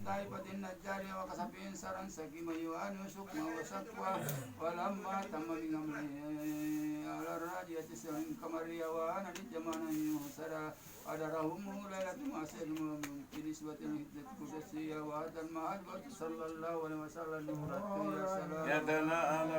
taipatin najari wa kasapin sarang sakimayu anu sukma wa sakwa walamma tamamingam ala radiyati saling kamaria wa ana di jamana yusara adarahum lailatul masir mungkin isbatin hiddat kudasi wa dan ma'ad wa sallallahu alaihi wasallam nuratu ya salam ya dana ala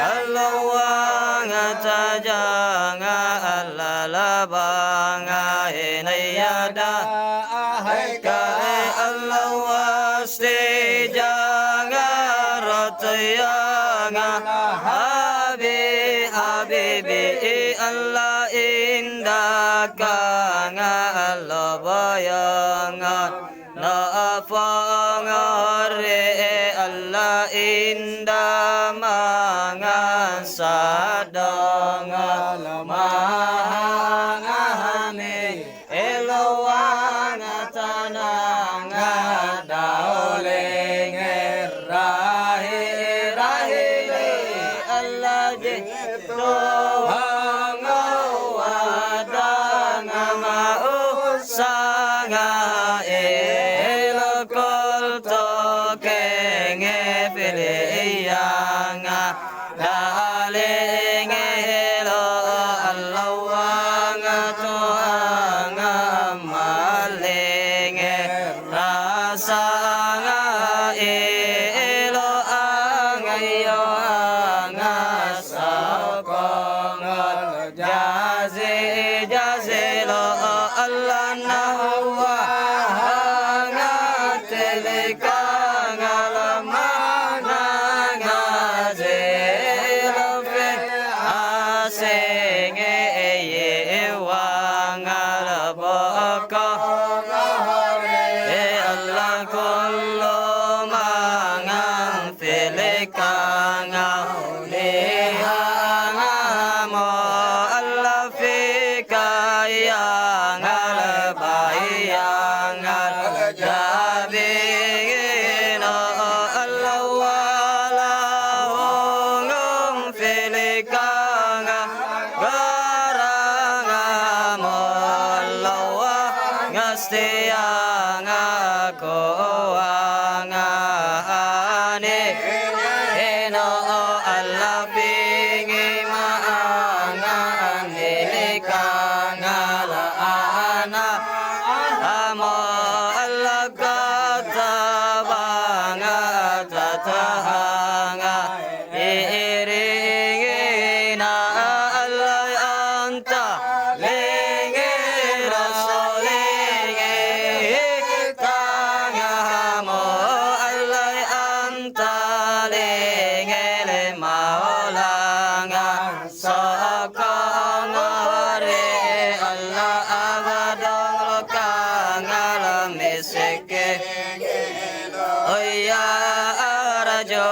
Alawang tajanga alalabanga nayada hai kai Allah wasti jaga rotayanga habibi Allah indah kanga Allah bayanga na pangare Allah indah mangan sadanga lamangane elawanga tananga dauleng rahi Allah jito hangawadanga mausanga elokol tokenge piliyanga daling elo allawanga tuanga maling rasanga elo angayo anga sakongal jazi lo Allah nahwa anga telikanga lamana ngaze lo fe asenge ye wangal boko Allah kullu mangang telikanga lihanga mo Allah fika yang bayang jabingino Allah wala hongong filikanga garanga mo Allah wa ngastianga koanga ane eno Allah pingi maanga nilikanga la ana amo Allah katabanga tatahanga iringina Allah anta lingi rasulingi kanga mo Allah anta lingi le maulanga sokongore Allah abadong lokanga lamisike oh ya rajo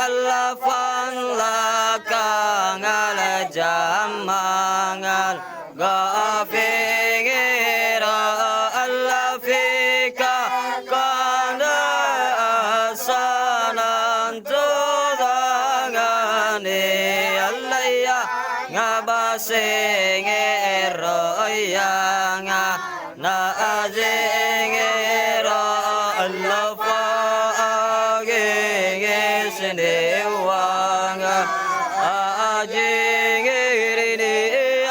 Allah fan lakanga la jamangal gafingiro Allah fika kanda asanan tudangane Allah ya ngabasingiro ya nga na azingiro Allah faaging sinewanga ajingiri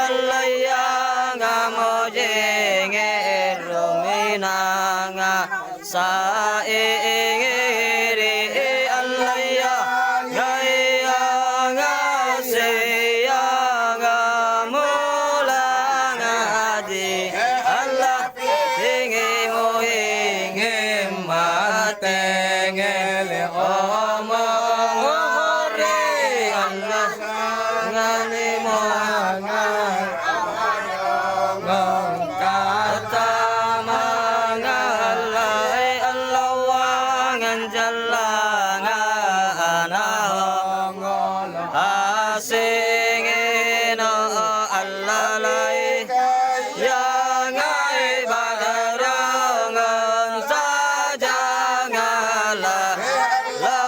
Allah yang mojingiro minanga saingiri Allah yang gayanga siyanga mulanga adi Allah tingi mo ingin matengele omongore Allah ngani mo kata mangalai Allah wangan jalanga anahong asingino Allah lai yang ai badarangan sajangala la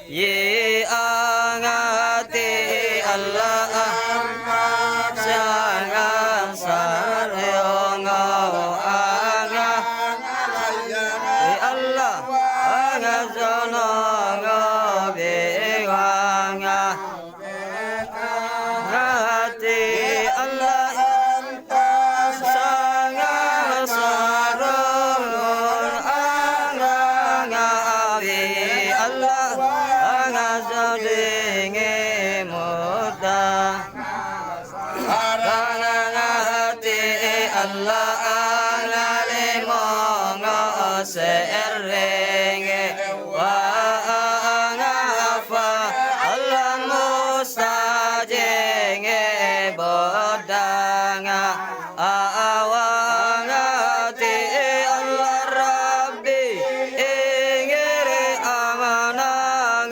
ye angati Allah sangan sariongo anga Allah angazono bewanga hati Allah sangan sariongo anga Allah angazolinge muda hati Allah angalimongo serenge wa angafa Allah mustajenge bodanga awangati Allah Rabbi ingere amanangan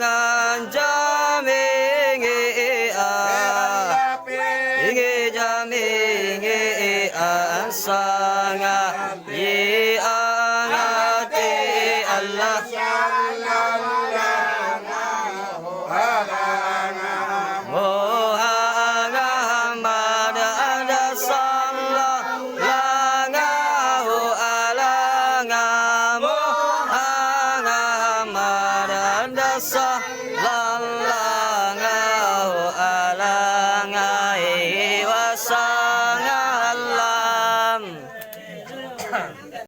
jamingi inge jamingi ansanga ye